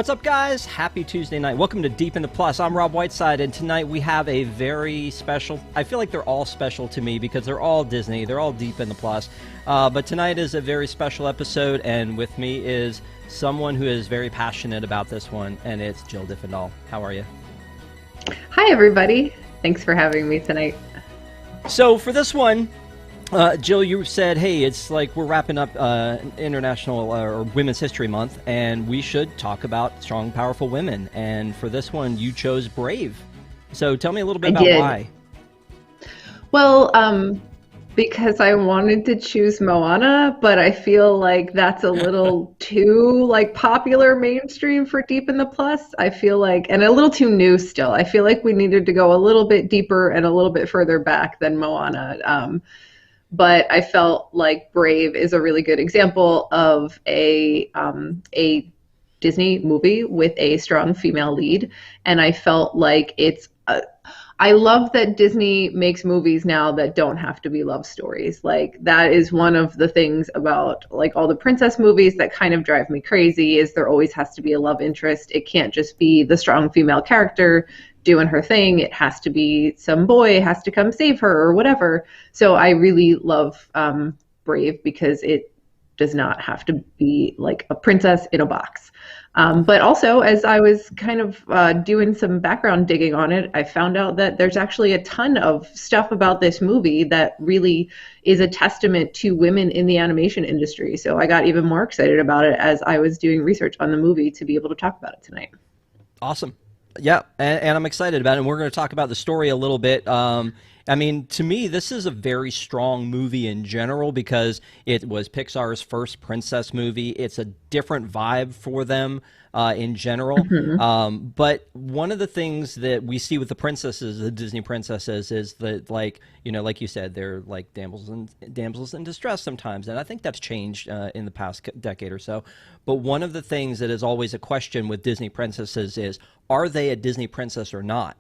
What's up, guys? Happy Tuesday night. Welcome to Deep in the Plus. I'm Rob Whiteside, and tonight we have a very special... I feel like they're all special to me because they're all Disney. They're all Deep in the Plus. But tonight is a very special episode, and with me is someone who is very passionate about this one, and it's Jill Diffendahl. How are you? Hi, everybody. Thanks for having me tonight. So for this one... Jill, you said, hey, it's like we're wrapping up International or Women's History Month, and we should talk about strong, powerful women. And for this one, you chose Brave. So tell me a little bit about why. Well, because I wanted to choose Moana, but I feel like that's a little too popular mainstream for Deep in the Plus. I feel like, and a little too new still. I feel like we needed to go a little bit deeper and a little bit further back than Moana. But I felt like Brave is a really good example of a Disney movie with a strong female lead. And I felt like I love that Disney makes movies now that don't have to be love stories. Like, that is one of the things about all the princess movies that kind of drive me crazy is there always has to be a love interest. It can't just be the strong female character doing her thing. It has to be some boy has to come save her or whatever. So I really love Brave because it does not have to be like a princess in a box. But also, as I was kind of doing some background digging on it, I found out that there's actually a ton of stuff about this movie that really is a testament to women in the animation industry. So I got even more excited about it as I was doing research on the movie to be able to talk about it tonight. Awesome. Yeah, and I'm excited about it, and we're going to talk about the story a little bit. I mean, to me, this is a very strong movie in general because it was Pixar's first princess movie. It's a different vibe for them in general. Mm-hmm. But one of the things that we see with the princesses, the Disney princesses, is that, like you said, they're like damsels in distress sometimes. And I think that's changed in the past decade or so. But one of the things that is always a question with Disney princesses is, are they a Disney princess or not?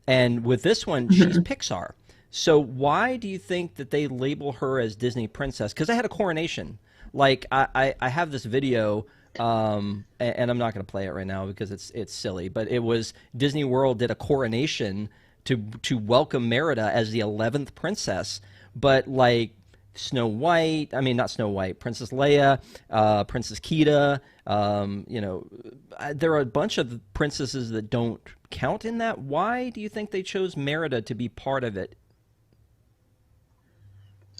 And with this one, she's Pixar. So why do you think that they label her as Disney princess? Because I had a coronation. Like, I have this video, and I'm not going to play it right now because it's silly. But it was Disney World did a coronation to welcome Merida as the 11th princess. But like Snow White, I mean not Snow White, Princess Leia, Princess Kida, there are a bunch of princesses that don't count in that. Why do you think they chose Merida to be part of it?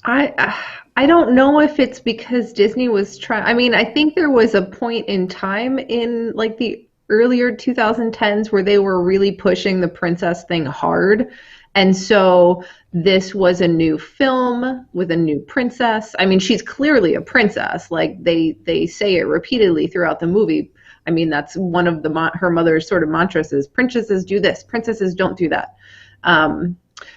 I don't know if it's because Disney was trying. I mean, I think there was a point in time in the earlier 2010s where they were really pushing the princess thing hard. And so this was a new film with a new princess. I mean, she's clearly a princess. Like they say it repeatedly throughout the movie. I mean, that's one of her mother's sort of mantras is princesses do this, princesses don't do that.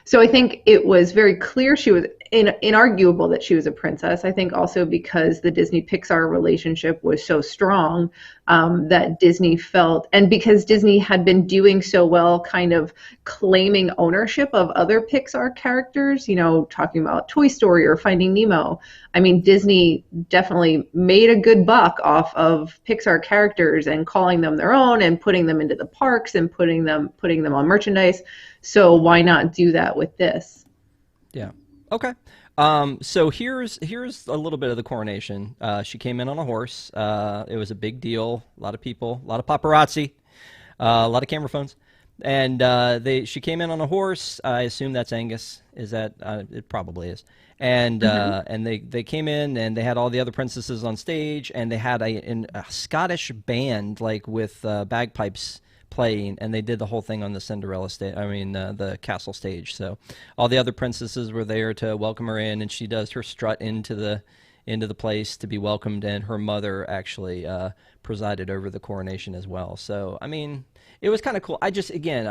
So I think it was very clear she was inarguable that she was a princess. I think also because the Disney-Pixar relationship was so strong that Disney felt, and because Disney had been doing so well kind of claiming ownership of other Pixar characters, talking about Toy Story or Finding Nemo. I mean, Disney definitely made a good buck off of Pixar characters and calling them their own and putting them into the parks and putting them on merchandise. So why not do that with this? Yeah. Okay. So here's a little bit of the coronation. She came in on a horse. It was a big deal. A lot of people, a lot of paparazzi, a lot of camera phones, and she came in on a horse. I assume that's Angus. Is that it? Probably is. And and they came in and they had all the other princesses on stage, and they had a Scottish band with bagpipes playing, and they did the whole thing on the Cinderella stage. I mean, the castle stage. So all the other princesses were there to welcome her in, and she does her strut into the place to be welcomed. And her mother actually presided over the coronation as well. So I mean, it was kind of cool. I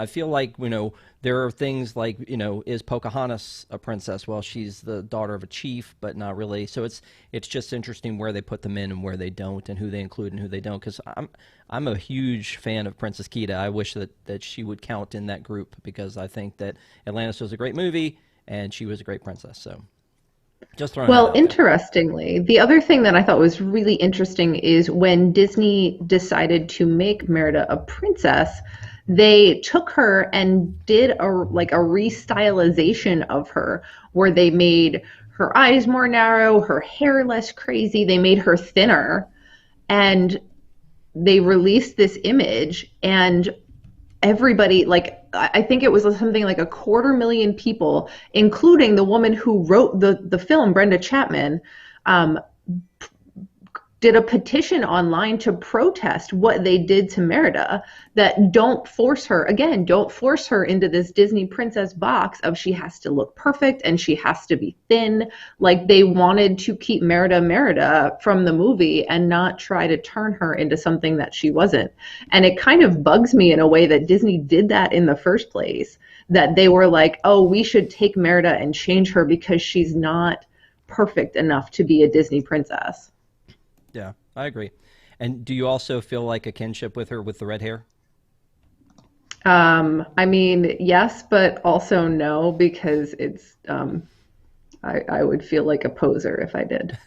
feel like there are things like is Pocahontas a princess? Well, she's the daughter of a chief, but not really. So it's just interesting where they put them in and where they don't, and who they include and who they don't. Because I'm a huge fan of Princess Kida. I wish that she would count in that group because I think that Atlantis was a great movie and she was a great princess. So Just throwing that Well, out there. interestingly, the other thing that I thought was really interesting is when Disney decided to make Merida a princess, they took her and did a restylization of her where they made her eyes more narrow, her hair less crazy, they made her thinner, and they released this image, and everybody, like, I think it was something like 250,000 people, including the woman who wrote the film, Brenda Chapman, um, did a petition online to protest what they did to Merida, that don't force her into this Disney princess box of she has to look perfect and she has to be thin. Like, they wanted to keep Merida from the movie and not try to turn her into something that she wasn't. And it kind of bugs me in a way that Disney did that in the first place, that they were like, oh, we should take Merida and change her because she's not perfect enough to be a Disney princess. Yeah, I agree. And do you also feel like a kinship with her with the red hair? I mean, yes, but also no, because I would feel like a poser if I did.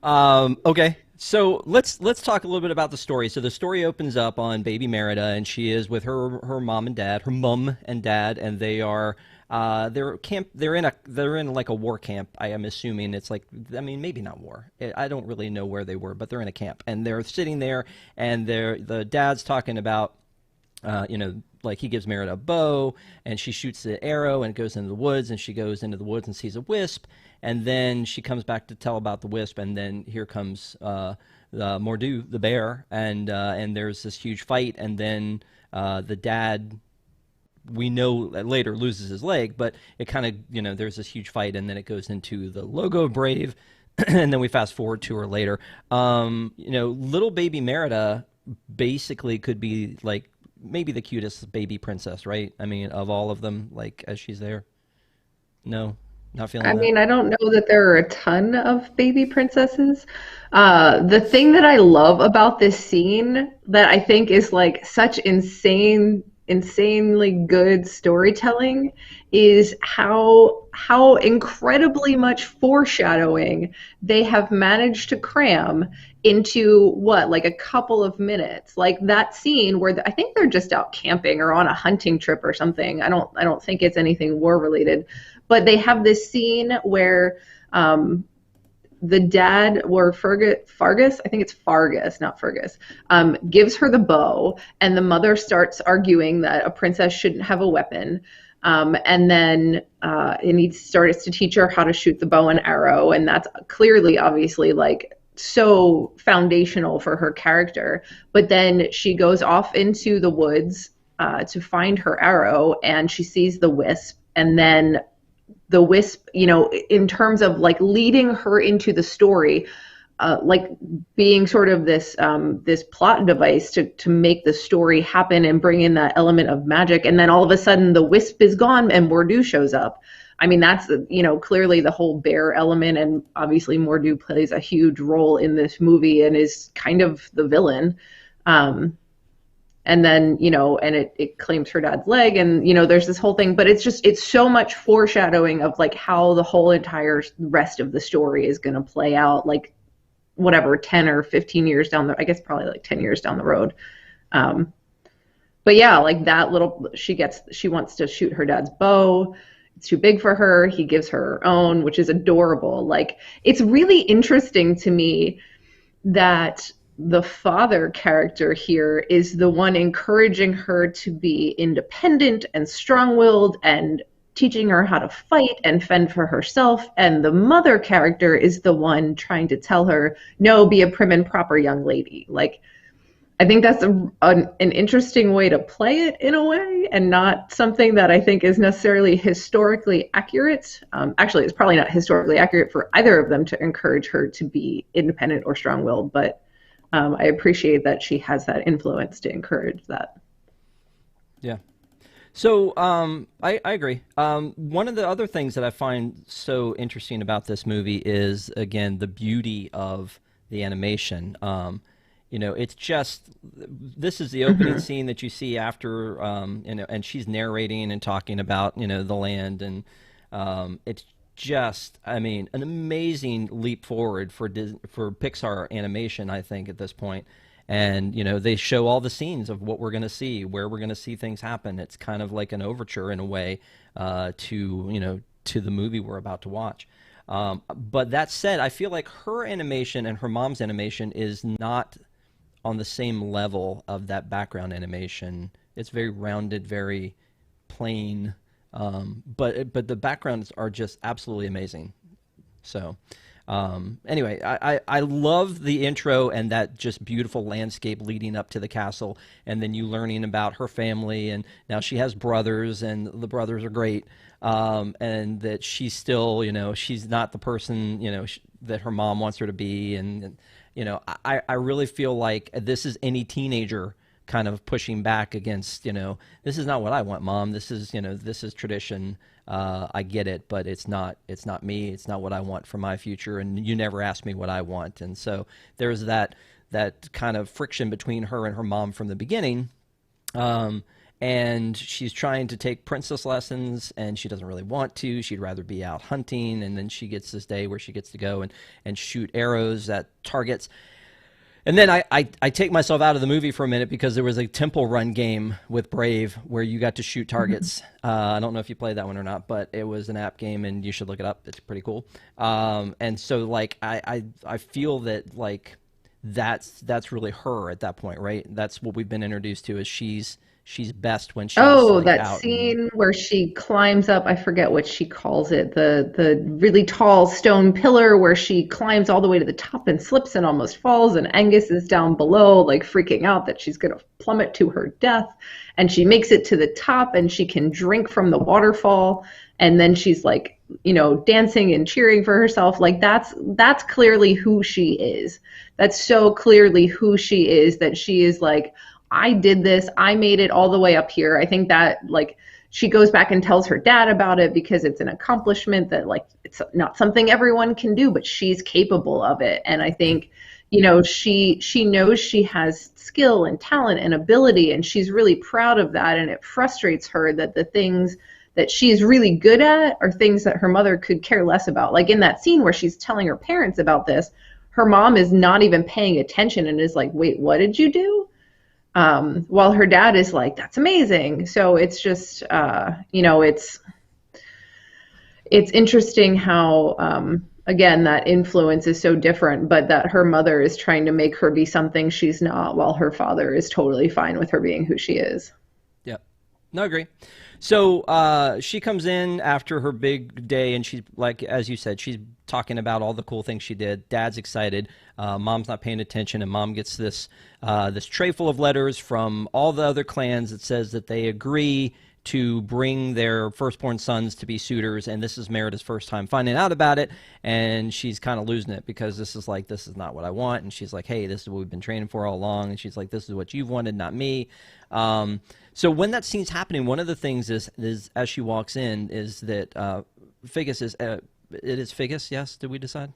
Okay, so let's talk a little bit about the story. So the story opens up on baby Merida, and she is with her mom and dad, her mom and dad, and they're in like a war camp. I am assuming it's like, I mean, maybe not war. I don't really know where they were, but they're in a camp, and they're sitting there, and the dad's talking about, like he gives Merida a bow, and she shoots the arrow, and it goes into the woods, and she goes into the woods and sees a wisp, and then she comes back to tell about the wisp, and then here comes the Mordu, the bear, and there's this huge fight, and then the dad, we know later, loses his leg, but it kind of, there's this huge fight, and then it goes into the logo of Brave, and then we fast forward to her later. Little baby Merida basically could be like maybe the cutest baby princess, right? I mean, of all of them, like as she's there. No, not I feeling that. mean, I don't know that there are a ton of baby princesses. The thing that I love about this scene that I think is like such insanely good storytelling is how incredibly much foreshadowing they have managed to cram into what, like a couple of minutes. Like that scene where I think they're just out camping or on a hunting trip or something. I don't think it's anything war related, but they have this scene where the dad, or Fargus, I think it's Fargus, not Fergus, gives her the bow, and the mother starts arguing that a princess shouldn't have a weapon. And he starts to teach her how to shoot the bow and arrow, and that's clearly, obviously, like so foundational for her character. But then she goes off into the woods to find her arrow, and she sees the wisp, and then the wisp, in terms of like leading her into the story, like being sort of this plot device to make the story happen and bring in that element of magic. And then all of a sudden the wisp is gone and Mordu shows up. I mean, that's, clearly the whole bear element. And obviously Mordu plays a huge role in this movie and is kind of the villain. And then and it claims her dad's leg, and there's this whole thing, but it's so much foreshadowing of like how the whole entire rest of the story is going to play out, like whatever, 10 or 15 years down the, I guess probably like 10 years down the road. But yeah, like that little, she wants to shoot her dad's bow. It's too big for her. He gives her her own, which is adorable. Like, it's really interesting to me that the father character here is the one encouraging her to be independent and strong-willed and teaching her how to fight and fend for herself, and the mother character is the one trying to tell her, no, be a prim and proper young lady. Like, I think that's an interesting way to play it in a way, and not something that I think is necessarily historically accurate. Actually, it's probably not historically accurate for either of them to encourage her to be independent or strong-willed, but I appreciate that she has that influence to encourage that. Yeah. So I agree. One of the other things that I find so interesting about this movie is, again, the beauty of the animation. It's just, this is the opening Mm-hmm. scene that you see after, and she's narrating and talking about, the land, and it's just, I mean, an amazing leap forward for for Pixar animation, I think, at this point. And you know, they show all the scenes of what we're going to see, where we're going to see things happen. It's kind of like an overture in a way to, you know, to the movie we're about to watch. But that said, I feel like her animation and her mom's animation is not on the same level of that background animation. It's very rounded, very plain, but the backgrounds are just absolutely amazing. So anyway, I love the intro and that just beautiful landscape leading up to the castle, and then you learning about her family, and now she has brothers, and the brothers are great, and that she's still, you know, she's not the person, you know, that her mom wants her to be, and you know, I really feel like this is any teenager kind of pushing back against, you know, this is not what I want, Mom. This is, you know, this is tradition. I get it, but it's not me. It's not what I want for my future. And you never asked me what I want. And so there's that kind of friction between her and her mom from the beginning. And she's trying to take princess lessons, and she doesn't really want to. She'd rather be out hunting. And then she gets this day where she gets to go and shoot arrows at targets. And then I take myself out of the movie for a minute because there was a Temple Run game with Brave where you got to shoot targets. I don't know if you played that one or not, but it was an app game, and you should look it up. It's pretty cool. And so, like, I feel that, like, that's really her at that point, right? That's what we've been introduced to, is she's best when she's, Oh, like, that out. And scene where she climbs up, I forget what she calls it, the really tall stone pillar where she climbs all the way to the top and slips and almost falls, and Angus is down below, like freaking out that she's gonna plummet to her death. And she makes it to the top and she can drink from the waterfall, and then she's like, you know, dancing and cheering for herself. Like that's clearly who she is. That's so clearly who she is, that she is like, I did this. I made it all the way up here. I think that, like, she goes back and tells her dad about it because it's an accomplishment that, like, it's not something everyone can do, but she's capable of it. And I think, you know, she knows she has skill and talent and ability, and she's really proud of that. And it frustrates her that the things that she's really good at are things that her mother could care less about. Like in that scene where she's telling her parents about this, her mom is not even paying attention and is like, wait, what did you do? While her dad is like, that's amazing. So it's just, you know, it's interesting how, again, that influence is so different, but that her mother is trying to make her be something she's not, while her father is totally fine with her being who she is. Yep. No, I agree. So she comes in after her big day, and she's like, as you said, she's talking about all the cool things she did. Dad's excited. Mom's not paying attention, and Mom gets this this tray full of letters from all the other clans that says that they agree to bring their firstborn sons to be suitors, and this is Merida's first time finding out about it, and she's kind of losing it because this is not what I want, and she's like, hey, this is what we've been training for all along, and she's like, this is what you've wanted, not me. So when that scene's happening, one of the things is as she walks in is that Figgis is, it is Figgis, yes, did we decide?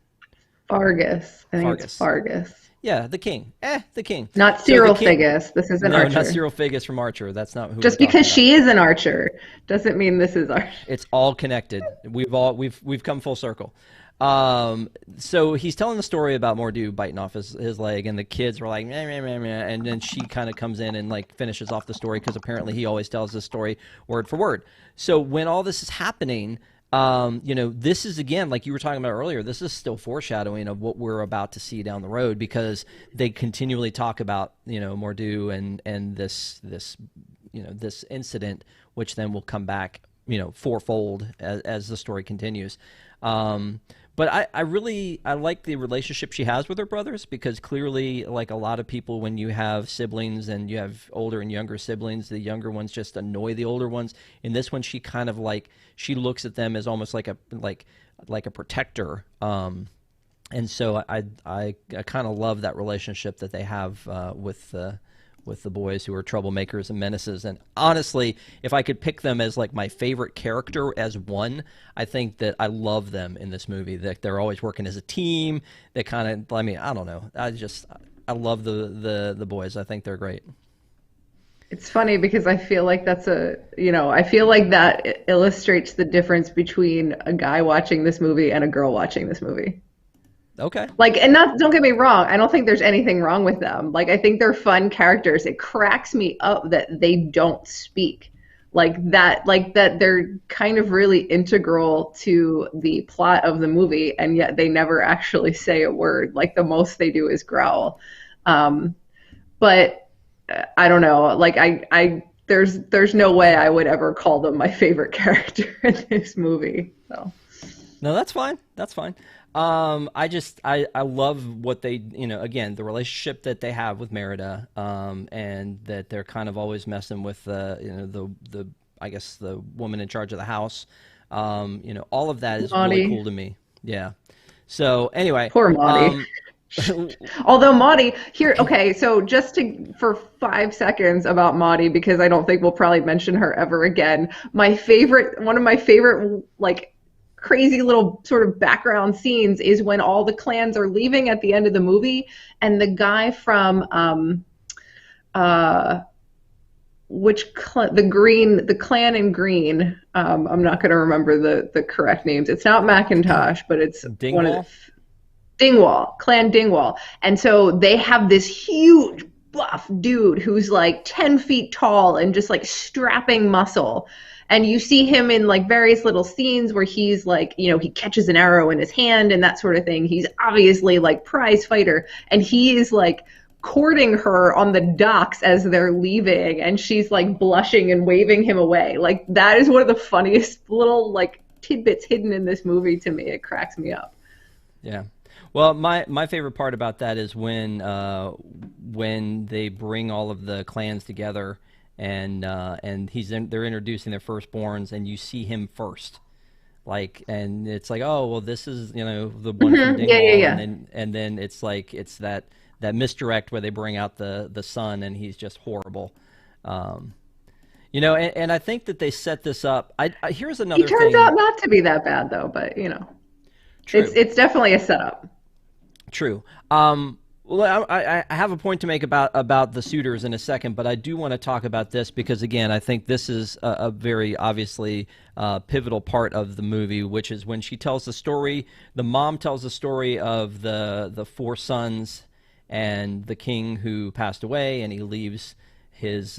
Fargus. I think it's Fargus. Fargus. Yeah, the king. The king. Not So the Cyril king, Figgis. This is an no, archer. not Cyril Figgis from Archer. That's not who we're Just talking because about. she is an archer doesn't mean this is Archer. It's all connected. We've come full circle. So he's telling the story about Mordu biting off his leg, and the kids were like, meh, meh, meh, meh, and then she kind of comes in and like finishes off the story because apparently he always tells this story word for word. So when all this is happening, you know, this is, again, like you were talking about earlier, this is still foreshadowing of what we're about to see down the road, because they continually talk about, you know, Mordu and this you know, this incident, which then will come back, you know, fourfold as the story continues. But I really like the relationship she has with her brothers, because clearly, like a lot of people, when you have siblings and you have older and younger siblings, the younger ones just annoy the older ones. In this one, she kind of like, she looks at them as almost like a protector. And so I kind of love that relationship that they have with the boys who are troublemakers and menaces. And honestly, if I could pick them as like my favorite character as one, I think that I love them in this movie. That they're always working as a team. They kind of, I mean, I don't know. I love the boys. I think they're great. It's funny because I feel like I feel like that illustrates the difference between a guy watching this movie and a girl watching this movie. Okay. Like, and not, don't get me wrong, I don't think there's anything wrong with them. Like, I think they're fun characters. It cracks me up that they don't speak. Like that they're kind of really integral to the plot of the movie, and yet they never actually say a word. Like, the most they do is growl. Um, but I don't know. Like, there's no way I would ever call them my favorite character in this movie. So. No, that's fine. That's fine. I love what they, again, the relationship that they have with Merida, and that they're kind of always messing with the I guess the woman in charge of the house. All of that is really Maudie. cool to me. Yeah. So anyway, Poor Maudie. um, Although Maudie here, okay, so just for 5 seconds about Maudie, because I don't think we'll probably mention her ever again. One of my favorite, like, crazy little sort of background scenes is when all the clans are leaving at the end of the movie, and the guy from uh the clan in green. I'm not going to remember the correct names. It's not Macintosh, but it's one of the Dingwall. Dingwall, Clan Dingwall. And so they have this huge buff dude who's like 10 feet tall and just like strapping muscle. And you see him in like various little scenes where he's like, he catches an arrow in his hand and that sort of thing. He's obviously like prize fighter. And he is like courting her on the docks as they're leaving. And she's like blushing and waving him away. Like, that is one of the funniest little like tidbits hidden in this movie to me. It cracks me up. Yeah. Well, my favorite part about that is when they bring all of the clans together, and they're introducing their firstborns, and you see him first, like, and it's like, oh well, this is the one from Yeah, yeah, Dingwall, yeah. and then it's like it's that misdirect where they bring out the son, and he's just horrible. um, and I think that they set this up. Here's He another turns thing. out not to be that bad though, but it's True. it's definitely a setup. True. Well, I have a point to make about the suitors in a second, but I do want to talk about this because, again, I think this is a very obviously pivotal part of the movie, which is when she tells the story. The mom tells the story of the four sons and the king who passed away, and he leaves his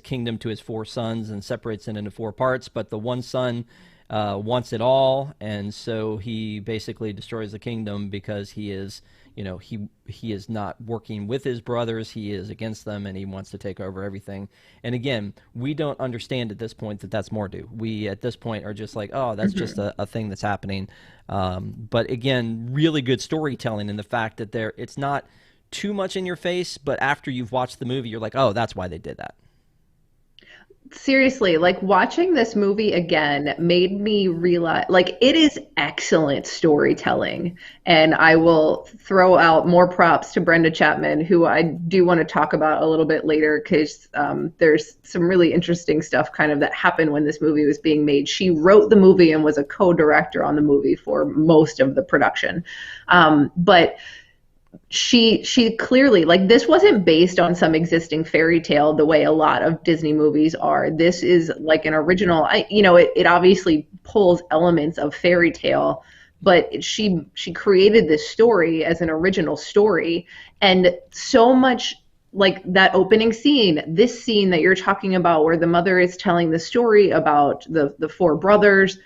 kingdom to his four sons and separates it into four parts. But the one son wants it all, and so he basically destroys the kingdom because he is, he is not working with his brothers. He is against them, and he wants to take over everything. And again, we don't understand at this point that that's Mordu. We at this point are just like, oh, that's just a thing that's happening. But again, really good storytelling in the fact that it's not too much in your face, but after you've watched the movie, you're like, oh, that's why they did that. Seriously, like, watching this movie again made me realize, like, it is excellent storytelling. And I will throw out more props to Brenda Chapman, who I do want to talk about a little bit later, because there's some really interesting stuff kind of that happened when this movie was being made. She wrote the movie and was a co-director on the movie for most of the production. But she clearly, like, this wasn't based on some existing fairy tale the way a lot of Disney movies are. This is like an original. It obviously pulls elements of fairy tale, but she created this story as an original story. And so much, like that opening scene, this scene that you're talking about where the mother is telling the story about the four brothers,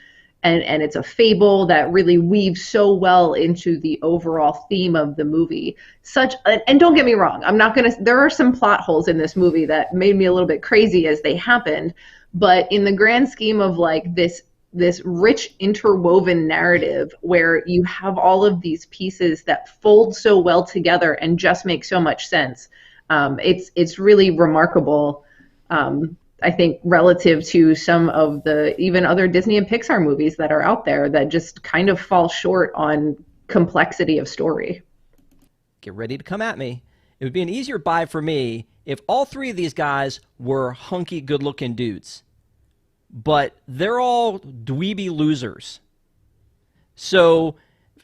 and it's a fable that really weaves so well into the overall theme of the movie. And don't get me wrong, there are some plot holes in this movie that made me a little bit crazy as they happened, but in the grand scheme of like this rich interwoven narrative where you have all of these pieces that fold so well together and just make so much sense, it's really remarkable. I think relative to some of the even other Disney and Pixar movies that are out there that just kind of fall short on complexity of story. Get ready to come at me. It would be an easier buy for me if all three of these guys were hunky, good-looking dudes. But they're all dweeby losers. So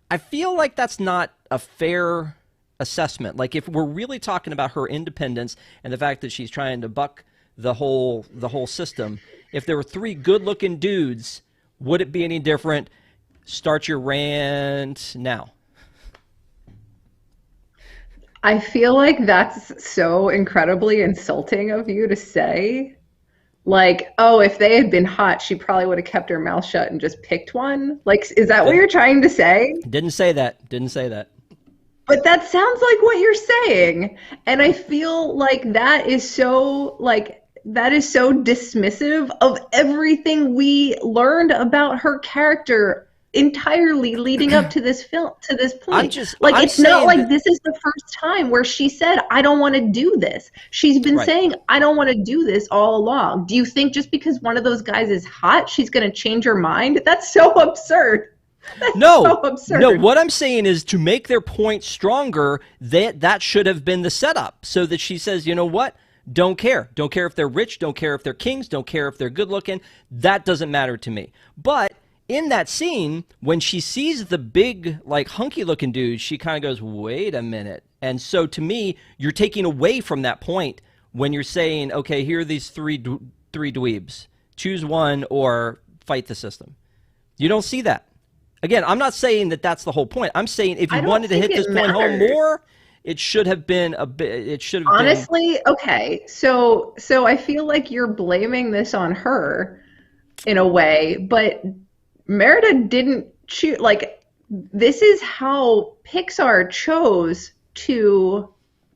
I feel like that's not a fair assessment. Like, if we're really talking about her independence and the fact that she's trying to buck the whole system. If there were three good-looking dudes, would it be any different? Start your rant now. I feel like that's so incredibly insulting of you to say. Like, oh, if they had been hot, she probably would have kept her mouth shut and just picked one. Like, is that what Didn't you're trying to say? didn't say that. Didn't say that. But that sounds like what you're saying. And I feel like that is so dismissive of everything we learned about her character entirely leading up to this film, to this point. Like, I'm it's not saying like that. this is the first time where she said, I don't want to do this. She's been Right. saying, I don't want to do this all along. Do you think just because one of those guys is hot, she's going to change her mind? That's so absurd. That's so No, no. absurd. What I'm saying is to make their point stronger, that should have been the setup, so that she says, you know what? Don't care. Don't care if they're rich. Don't care if they're kings. Don't care if they're good looking. That doesn't matter to me. But in that scene, when she sees the big, like, hunky looking dude, she kind of goes, wait a minute. And so to me, you're taking away from that point when you're saying, okay, here are these three dweebs. Choose one or fight the system. You don't see that. Again, I'm not saying that that's the whole point. I'm saying if I you don't wanted to think hit this it point home matters. more, it should have been a bit. It should have been Honestly, okay. So I feel like you're blaming this on her in a way, but Merida didn't choose, like, this is how Pixar chose to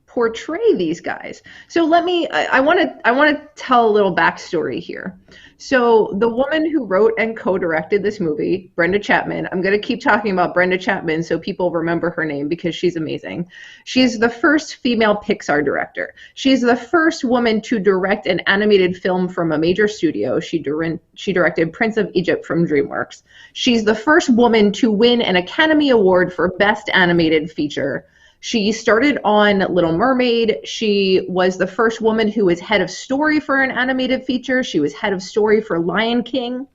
portray these guys. So I want to tell a little backstory here. So the woman who wrote and co-directed this movie, Brenda Chapman, I'm going to keep talking about Brenda Chapman so people remember her name because she's amazing. She's the first female Pixar director. She's the first woman to direct an animated film from a major studio. She directed Prince of Egypt from DreamWorks. She's the first woman to win an Academy Award for Best Animated Feature. She started on Little Mermaid. She was the first woman who was head of story for an animated feature. She was head of story for Lion King.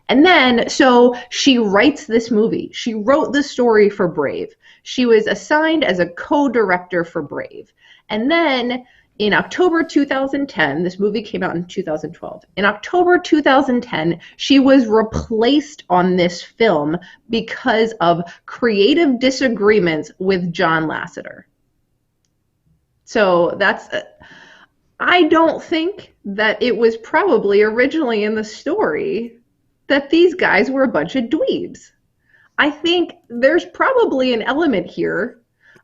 And then, so she writes this movie. She wrote the story for Brave. She was assigned as a co-director for Brave. And then in October 2010, this movie came out in 2012. In October 2010, she was replaced on this film because of creative disagreements with John Lasseter. So I don't think that it was probably originally in the story that these guys were a bunch of dweebs. I think there's probably an element here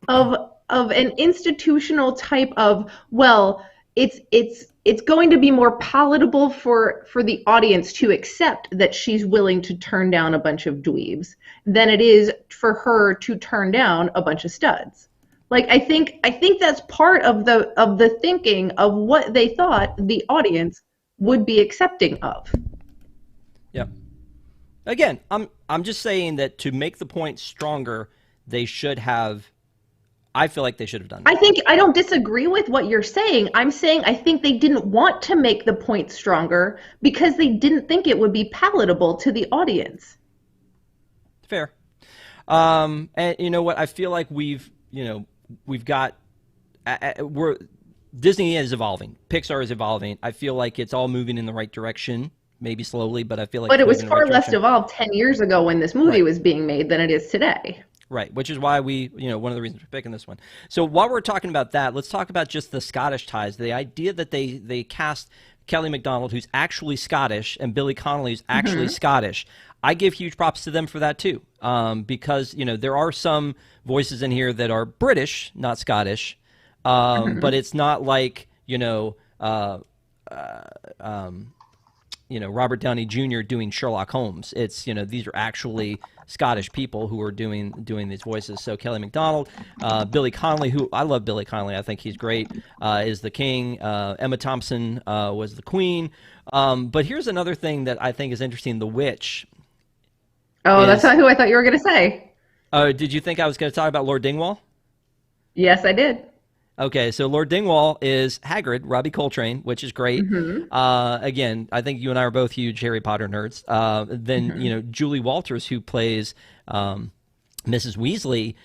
of an institutional type of, well, it's going to be more palatable for the audience to accept that she's willing to turn down a bunch of dweebs than it is for her to turn down a bunch of studs. Like, I think that's part of the thinking of what they thought the audience would be accepting of. yeah. Again, I'm just saying that to make the point stronger, they should have. I feel like they should have done that. I don't disagree with what you're saying. I'm saying I think they didn't want to make the point stronger because they didn't think it would be palatable to the audience. Fair. And you know what? I feel like we've got we're Disney is evolving. Pixar is evolving. I feel like it's all moving in the right direction. Maybe slowly, but I feel like But it's it was moving in the right far less direction. evolved 10 years ago when this movie Right. was being made than it is today. Right, which is why one of the reasons we're picking this one. So while we're talking about that, let's talk about just the Scottish ties. The idea that they cast Kelly MacDonald, who's actually Scottish, and Billy Connolly, who's actually Scottish. I give huge props to them for that too, because there are some voices in here that are British, not Scottish, but it's not like Robert Downey Jr. doing Sherlock Holmes. It's these are actually Scottish people who are doing these voices. So Kelly MacDonald, Billy Connolly, who I love Billy Connolly, I think he's great, is the king. Emma Thompson was the queen. But here's another thing that I think is interesting: the witch Oh, that's is. not who I thought you were going to say. Did you think I was going to talk about Lord Dingwall? Yes, I did. Okay, so Lord Dingwall is Hagrid, Robbie Coltrane, which is great. Again, I think you and I are both huge Harry Potter nerds. Then Julie Walters, who plays Mrs. Weasley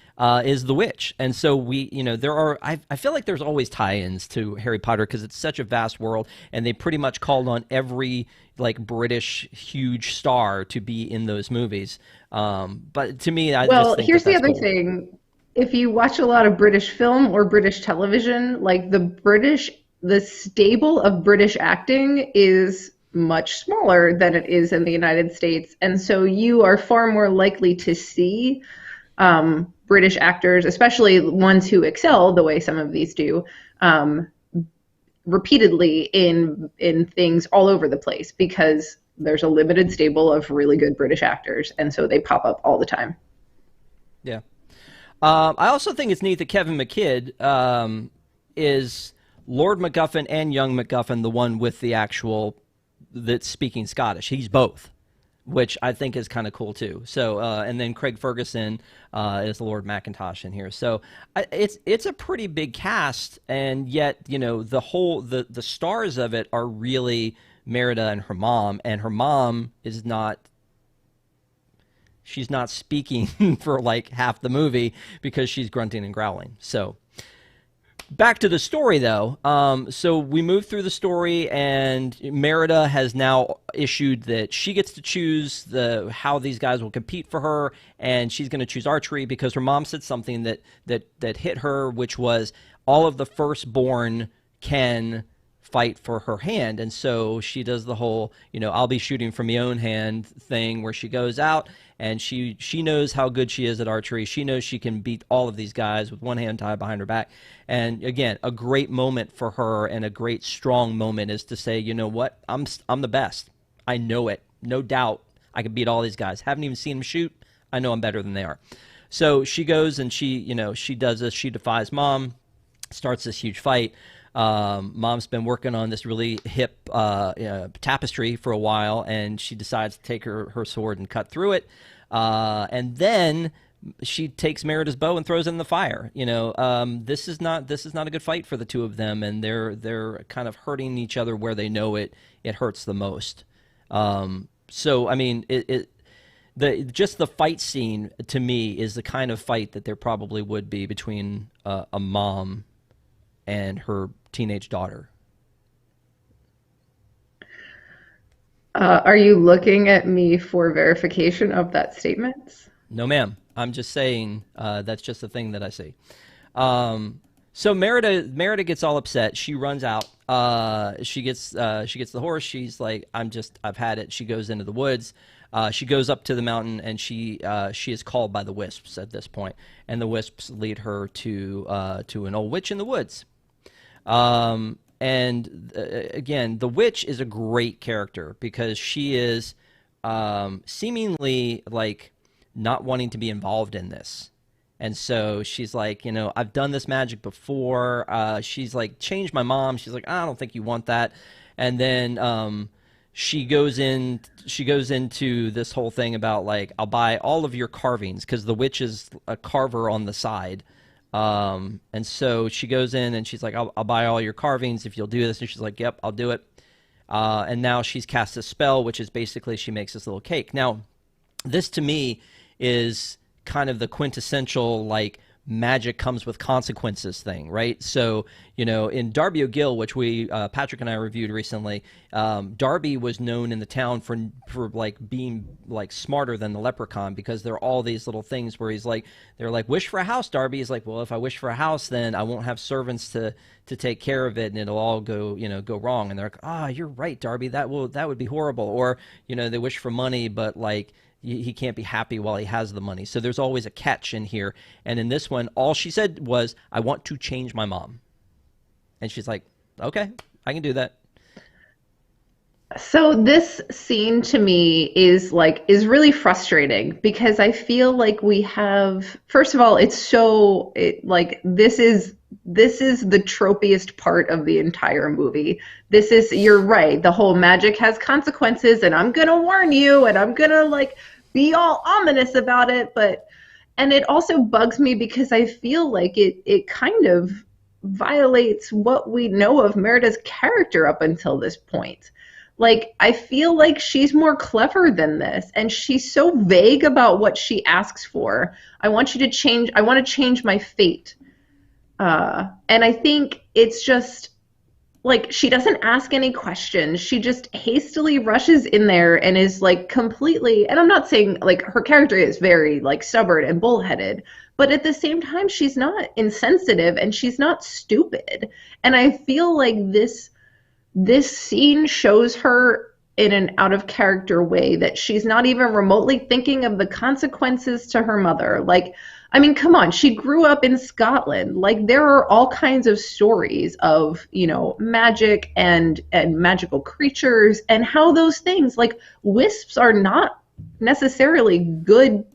is the witch, and so we, there are. I feel like there's always tie-ins to Harry Potter because it's such a vast world, and they pretty much called on every like British huge star to be in those movies. But to me, I just Well, think that here's the that's other cool. thing. If you watch a lot of British film or British television, like the stable of British acting is much smaller than it is in the United States. And so you are far more likely to see British actors, especially ones who excel the way some of these do, um, repeatedly in things all over the place because there's a limited stable of really good British actors, and so they pop up all the time. Yeah. I also think it's neat that Kevin McKidd is Lord MacGuffin and young MacGuffin, the one with the actual that's speaking Scottish. He's both, which I think is kind of cool too. So, and then Craig Ferguson is Lord Macintosh in here. So, it's a pretty big cast, and yet the stars of it are really Merida and her mom is not. She's not speaking for like half the movie because she's grunting and growling. So back to the story, though. So we move through the story, and Merida has now issued that she gets to choose how these guys will compete for her, and she's going to choose archery because her mom said something that hit her, which was all of the firstborn can fight for her hand. And so she does the whole, I'll be shooting from my own hand thing where she goes out and she knows how good she is at archery. She knows she can beat all of these guys with one hand tied behind her back. And again, a great moment for her and a great strong moment is to say, you know what? I'm the best. I know it. No doubt I can beat all these guys. Haven't even seen them shoot. I know I'm better than they are. So she goes and she does this. She defies mom, starts this huge fight. Mom's been working on this really hip tapestry for a while, and she decides to take her sword and cut through it. And then she takes Merida's bow and throws it in the fire. This is not a good fight for the two of them, and they're kind of hurting each other where they know it hurts the most. So I mean, just the fight scene to me is the kind of fight that there probably would be between a mom and her teenage daughter. Are you looking at me for verification of that statement? No, ma'am. I'm just saying that's just the thing that I see. So Merida gets all upset. She runs out. She gets the horse. She's like, I've had it. She goes into the woods. She goes up to the mountain, and she is called by the wisps at this point, and the wisps lead her to an old witch in the woods. Again, the witch is a great character because she is seemingly like not wanting to be involved in this. And so she's like, I've done this magic before. She's like, changed my mom. She's like, I don't think you want that. And then she goes into this whole thing about like, I'll buy all of your carvings because the witch is a carver on the side. And so she goes in and she's like, I'll buy all your carvings if you'll do this. And she's like, yep, I'll do it. And now she's cast a spell, which is basically she makes this little cake. Now, this to me is kind of the quintessential like magic comes with consequences thing, right? So, in Darby O'Gill, which we Patrick and I reviewed recently, Darby was known in the town for like being like smarter than the leprechaun because there are all these little things where they're like, wish for a house, Darby. He's like, well, if I wish for a house, then I won't have servants to take care of it, and it'll all go wrong. And they're like, you're right, Darby. That would be horrible. Or they wish for money, but like he can't be happy while he has the money. So there's always a catch in here. And in this one, all she said was, I want to change my mom. And she's like, okay, I can do that. So this scene to me is really frustrating because I feel like we have, first of all, this is the tropiest part of the entire movie. You're right, the whole magic has consequences and I'm gonna warn you and I'm gonna like be all ominous about it, and it also bugs me because I feel like it kind of violates what we know of Merida's character up until this point. Like, I feel like she's more clever than this, and she's so vague about what she asks for. I want you to change, I want to change my fate. And I think it's just like she doesn't ask any questions. She just hastily rushes in there and is like completely, and I'm not saying like her character is very like stubborn and bullheaded, but at the same time, she's not insensitive and she's not stupid. And I feel like this scene shows her in an out of character way that she's not even remotely thinking of the consequences to her mother. Like, I mean, come on, she grew up in Scotland. Like, there are all kinds of stories of, you know, magic and magical creatures and how those things, like wisps are not necessarily good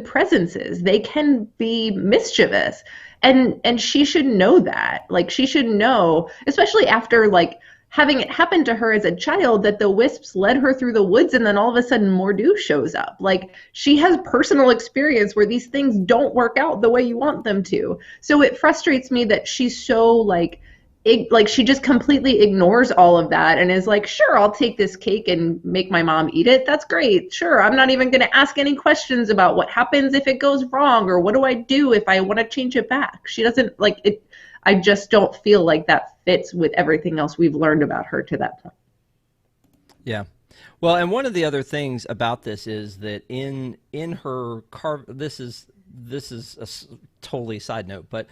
presences. They can be mischievous. And she should know that. Like, she should know, especially after like having it happen to her as a child, that the wisps led her through the woods and then all of a sudden Mor'du shows up. Like, she has personal experience where these things don't work out the way you want them to. So it frustrates me that she's so like she just completely ignores all of that and is like, sure, I'll take this cake and make my mom eat it. That's great. Sure, I'm not even going to ask any questions about what happens if it goes wrong or what do I do if I want to change it back. She doesn't like it. I just don't feel like that fits with everything else we've learned about her to that point. Yeah. Well, and one of the other things about this is that in her this is totally side note, but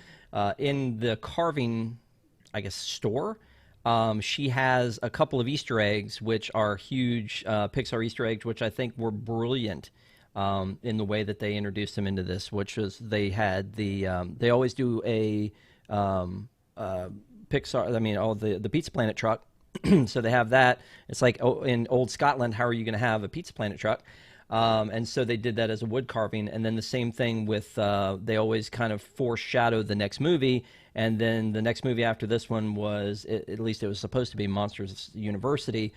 in the carving, I guess, store, she has a couple of Easter eggs, which are huge Pixar Easter eggs, which I think were brilliant in the way that they introduced them into this, which was they had they always do a Pixar, I mean, the Pizza Planet truck. So they have that. It's like, oh, in old Scotland, how are you going to have a Pizza Planet truck? And so they did that as a wood carving. And then the same thing with, they always kind of foreshadow the next movie. And then the next movie after this one was, at least it was supposed to be Monsters University.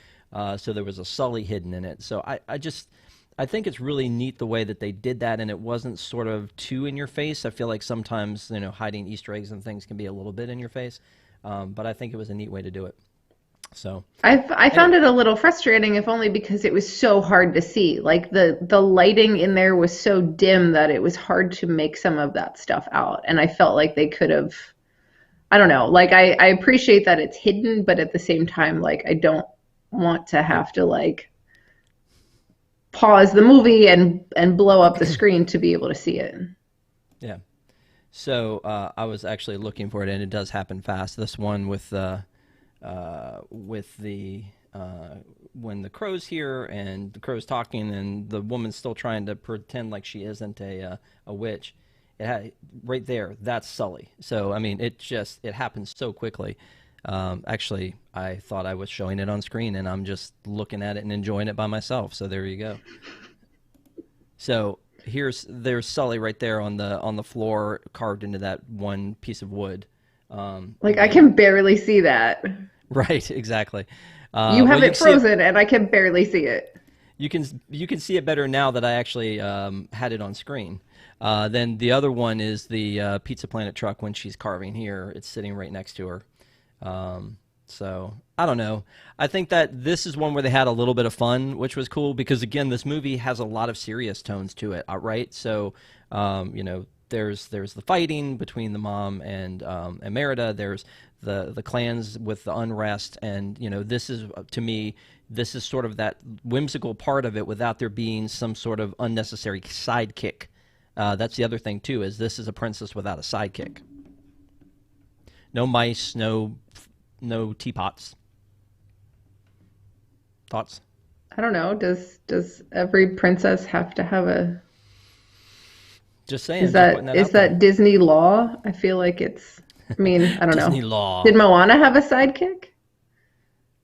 So there was a Sully hidden in it. So I think it's really neat the way that they did that, and it wasn't sort of too in your face. I feel like sometimes, you know, hiding Easter eggs and things can be a little bit in your face, but I think it was a neat way to do it. So I found it a little frustrating, if only because it was so hard to see. Like the lighting in there was so dim that it was hard to make some of that stuff out. And I felt like they could have, I don't know, like I appreciate that it's hidden, but at the same time, like I don't want to have to like pause the movie and blow up the screen to be able to see it. Yeah. So I was actually looking for it, and it does happen fast. This one with the when the crow's here and the crow's talking and the woman's still trying to pretend like she isn't a witch. Right there, that's Sully. So I mean, it happens so quickly. Actually, I thought I was showing it on screen, and I'm just looking at it and enjoying it by myself. So there you go. So there's Sully right there on the floor, carved into that one piece of wood. Like, I can barely see that. Right, exactly. You have it frozen, and I can barely see it. You can see it better now that I actually had it on screen. Then the other one is the Pizza Planet truck when she's carving here. It's sitting right next to her. So I don't know. I think that this is one where they had a little bit of fun, which was cool because, again, this movie has a lot of serious tones to it, right? So, you know, there's the fighting between the mom and Merida. There's the clans with the unrest, and you know, this is, to me, this is sort of that whimsical part of it without there being some sort of unnecessary sidekick. That's the other thing too, is this is a princess without a sidekick. No mice, no teapots. Thoughts? I don't know. Does every princess have to have a? Just saying. Is that Disney law? I feel like it's. I mean, I don't know. Disney law. Did Moana have a sidekick?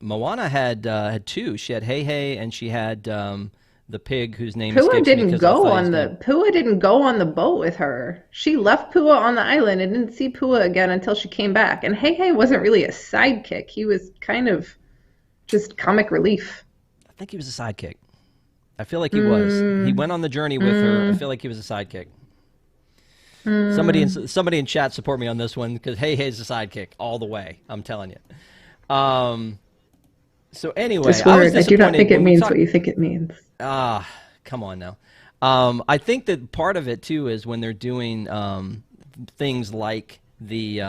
Moana had two. She had Hey Hey, and she had the pig whose name Pua escapes me didn't because go I on the Pua didn't go on the boat with her. She left Pua on the island and didn't see Pua again until she came back. And Hey Hey wasn't really a sidekick. He was kind of just comic relief. I think he was a sidekick. I feel like he was. He went on the journey with her. I feel like he was a sidekick. Somebody in chat support me on this one, because Hey Hey's a sidekick all the way. I'm telling you. So anyway, This I was word, I do not disappointed think it when we means what talked. you think it means. Ah, come on now. I think that part of it too is when they're doing things like the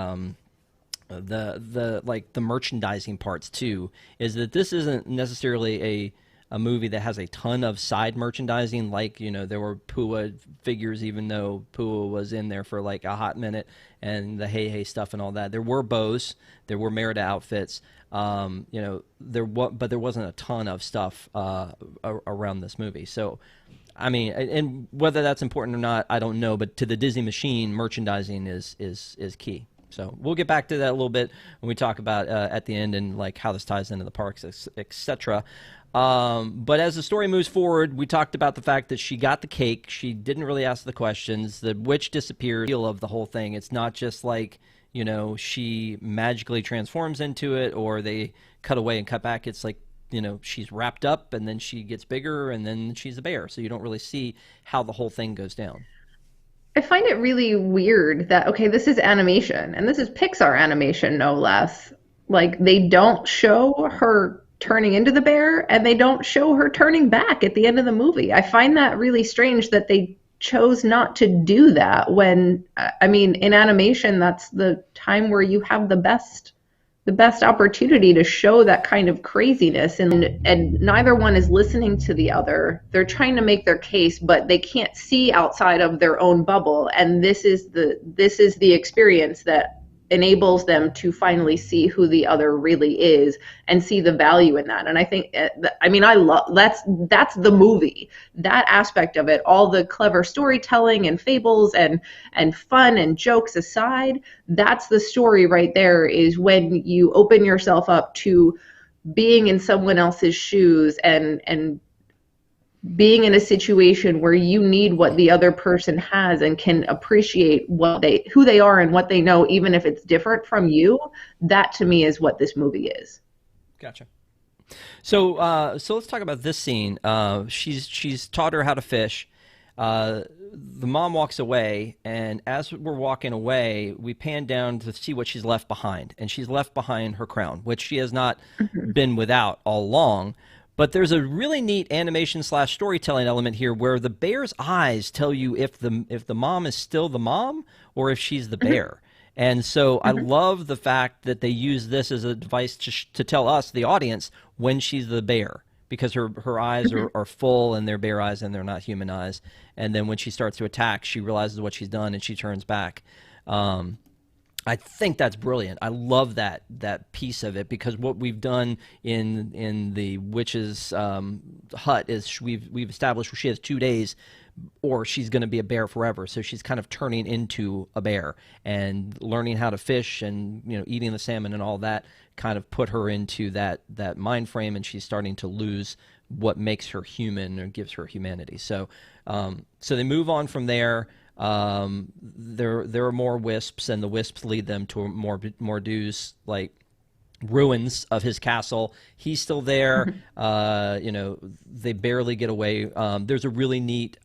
like the merchandising parts too, is that this isn't necessarily a movie that has a ton of side merchandising. Like, there were Pua figures, even though Pua was in there for like a hot minute, and the Hey Hey stuff and all that. There were bows, there were Merida outfits. But there wasn't a ton of stuff around this movie. So, I mean, and whether that's important or not, I don't know. But to the Disney machine, merchandising is key. So we'll get back to that a little bit when we talk about at the end and like how this ties into the parks, etc. But as the story moves forward, we talked about the fact that she got the cake. She didn't really ask the questions. The witch disappeared. Feel of the whole thing. It's not just like she magically transforms into it, or they cut away and cut back. It's like she's wrapped up, and then she gets bigger, and then she's a bear. So you don't really see how the whole thing goes down. I find it really weird that, okay, this is animation, and this is Pixar animation, no less. Like, they don't show her turning into the bear, and they don't show her turning back at the end of the movie. I find that really strange that they chose not to do that when, I mean, in animation, that's the time where you have the best opportunity to show that kind of craziness, and neither one is listening to the other. They're trying to make their case, but they can't see outside of their own bubble, and this is the experience that enables them to finally see who the other really is and see the value in that. And I think, I mean, I love that's the movie, that aspect of it, all the clever storytelling and fables and fun and jokes aside, that's the story right there, is when you open yourself up to being in someone else's shoes and being in a situation where you need what the other person has and can appreciate who they are and what they know, even if it's different from you. That to me is what this movie is. Gotcha. So let's talk about this scene. She's taught her how to fish. The mom walks away, and as we're walking away, we pan down to see what she's left behind, and she's left behind her crown, which she has not been without all along. But there's a really neat animation slash storytelling element here where the bear's eyes tell you if the mom is still the mom or if she's the bear. And so I love the fact that they use this as a device to tell us, the audience, when she's the bear, because her eyes are full and they're bear eyes and they're not human eyes. And then when she starts to attack, she realizes what she's done and she turns back. I think that's brilliant. I love that piece of it, because what we've done in the witch's hut is we've established she has 2 days, or she's going to be a bear forever. So she's kind of turning into a bear, and learning how to fish and eating the salmon and all that kind of put her into that mind frame, and she's starting to lose what makes her human or gives her humanity. So so they move on from there. There are more wisps, and the wisps lead them to Mordu's like ruins of his castle. He's still there. They barely get away. There's a really neat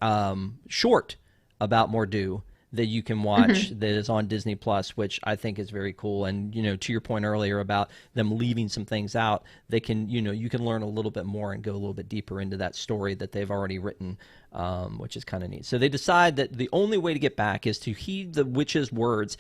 short about Mordu that you can watch that is on Disney Plus, which I think is very cool. And to your point earlier about them leaving some things out, they can you can learn a little bit more and go a little bit deeper into that story that they've already written, which is kind of neat. So they decide that the only way to get back is to heed the witch's words,